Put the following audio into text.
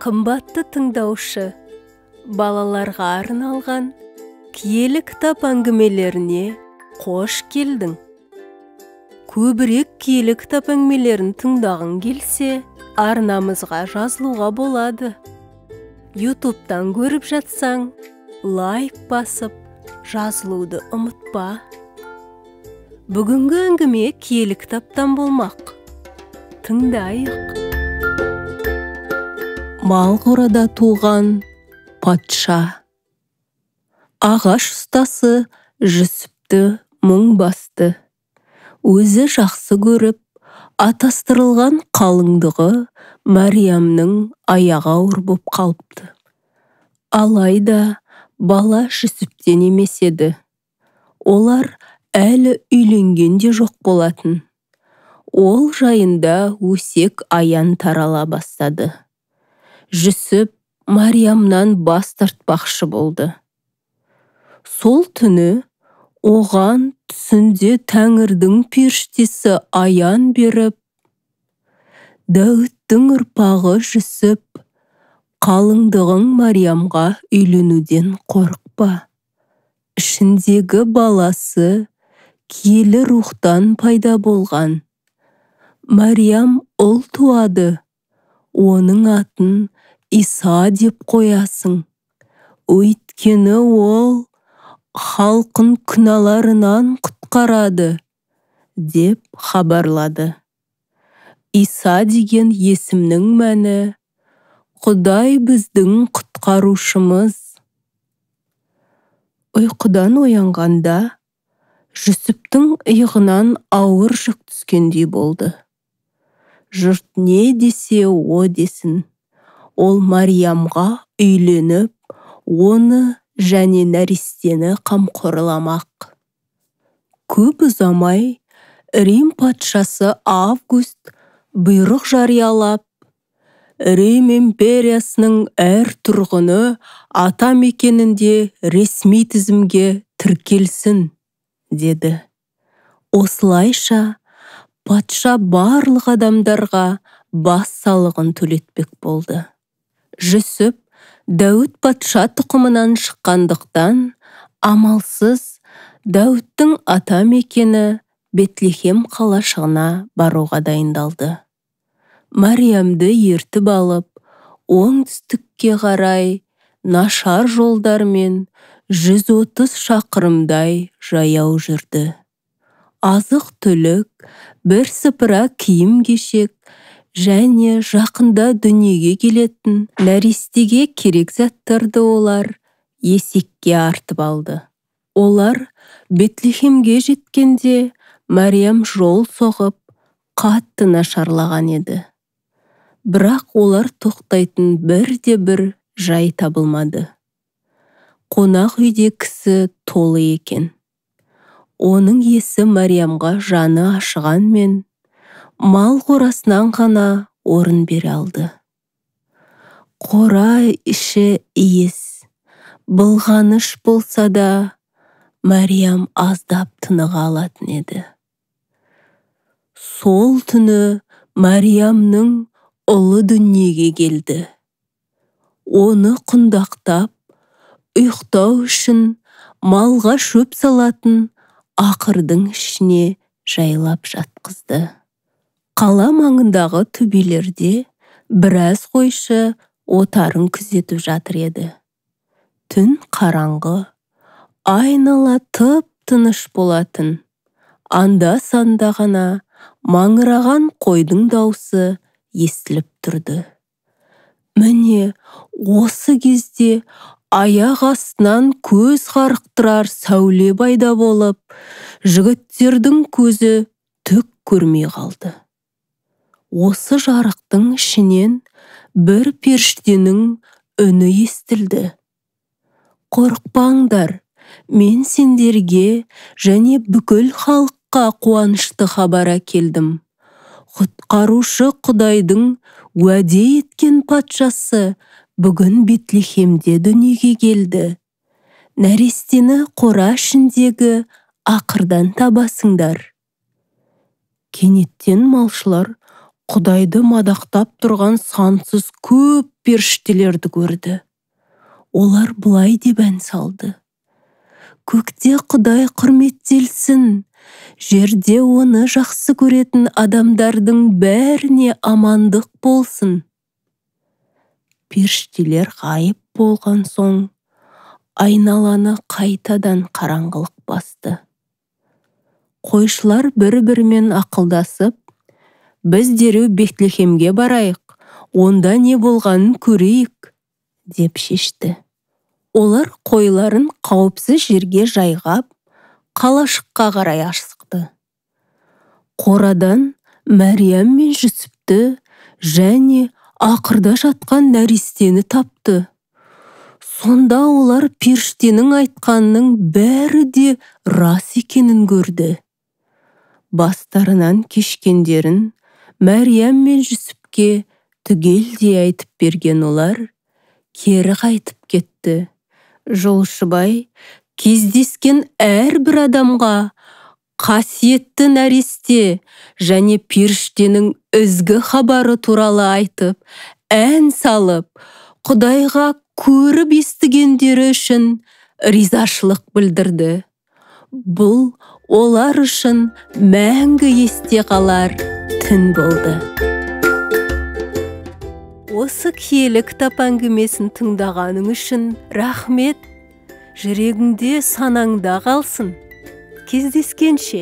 Қымбатты тыңдаушы, балаларға арналған киелі кітап әңгімелеріне қош келдің. Көбірек киелі кітап әңгімелерін тыңдағың келсе, арнамызға жазылуға болады. YouTube'дан көріп жатсаң, лайк басып, жазылуды ұмытпа. Бүгінгі әңгіме киелі кітаптан болмақ. Тыңдайық. Малғұрада туған патша. Ағаш ұстасы Жүсіпті мұң басты. Өзі жақсы көріп, атастырылған қалыңдығы Мәриямның аяғы ауыр боп қалыпты. Алайда бала Жүсіптен емес еді. Олар әлі үйленген де жоқ болатын. Ол жайында өсек аян тарала бастады. Жүсіп Мариямнан бас тартпақшы болды. Сол түні оған түсінде Тәңірдің періштесі аян беріп, Дәуіттің ұрпағы Жүсіп, қалыңдығың Мариямға үйленуден қорықпа. Ішіндегі баласы киелі рухтан пайда болған. Мариям ұл туады, оның атын Иса деп қоясың. Өйткені ол халқын күнәларынан құтқарады, деп хабарлады. Иса деген есімнің мәні Құдай біздің құтқарушымыз. Ұйқыдан оянғанда Жүсіптің иығынан ауыр жүк түскендей болды. Жұрт не десе о десін. Ол Мариямға үйленіп, оны және нәрестені қамқорламақ. Көп ұзамай Рим патшасы Август бұйрық жариялап, Рим империясының әр тұрғыны ата мекенінде ресми тізімге тіркелсін, деді. Осылайша патша барлық адамдарға бас салығын төлетпек болды. Жүсіп Дәуіт патша тұқымынан шыққандықтан, амалсыз Дәуіттің ата мекені Бетлехем қалашығына баруға дайындалды. Мариямды ертіп алып, оңтүстікке қарай нашар жолдармен 130 шақырымдай жаяу жүрді. Азық-түлік, бірсыпыра киім-кешек және жақында дүниеге келетін нәрестеге керек заттарды олар есекке артып алды. Олар Бетлехемге жеткенде Мариям жол соғып, қатты нашарлаған еді. Бірақ олар тоқтайтын бірде-бір жай табылмады. Қонақ үйде кісі толы екен. Оның есі Мариямға жаны ашығанмен, мал қорасынан ғана орын бере алды. Қора іші иіс, былғаныш болса да, Мариям аздап тыныға алатын еді. Сол түні Мариямның ұлы дүниеге келді. Оны құндақтап, ұйықтау үшін малға шөп салатын ақырдың ішіне жайлап жатқызды. Қала маңындағы төбелерде біраз қойшы отарын күзетіп жатыр еді. Түн қараңғы, айнала тып-тыныш болатын. Анда-санда ғана маңыраған қойдың даусы естіліп тұрды. Міне, осы кезде аяқ астынан көз қарықтырар сәуле пайда болып, жігіттердің көзі түк көрмей қалды. Осы жарықтың ішінен бір періштенің үні естілді. Қорықпаңдар, мен сендерге және бүкіл халыққа қуанышты хабар әкелдім. Құтқарушы Құдайдың уәде еткен патшасы бүгін Бетлехемде дүниеге келді. Нәрестені қора ішіндегі ақырдан табасыңдар. Кенеттен малшылар Құдайды мадақтап тұрған сансыз көп періштелерді көрді. Олар былай деп ән салды: көкте Құдай құрметтелсін, жерде оны жақсы көретін адамдардың бәріне амандық болсын. Періштелер ғайып болған соң, айналаны қайтадан қараңғылық басты. Қойшылар бір-бірімен ақылдасып, біз дереу Бетлехемге барайық, онда не болғанын көрейік, деп шешті. Олар қойларын қауіпсіз жерге жайғап, қалашыққа қарай асықты. Қорадан Мәриям мен Жүсіпті және ақырда жатқан нәрестені тапты. Сонда олар періштенің айтқанының бәрі де рас екенін көрді. Бастарынан кешкендерін Мәриям мен Жүсіпке түгелдей айтып берген олар кері қайтып кетті. Жолшыбай кездескен әрбір адамға қасиетті нәресте және періштенің ізгі хабары туралы айтып, ән салып, Құдайға көріп естігендері үшін ризашылық білдірді. Бұл олар үшін мәңгі есте қалар түн болды. Осы киелі кітап әңгімесін тыңдағаның үшін рахмет. Жүрегіңде, санаңда қалсын. Кездескенше.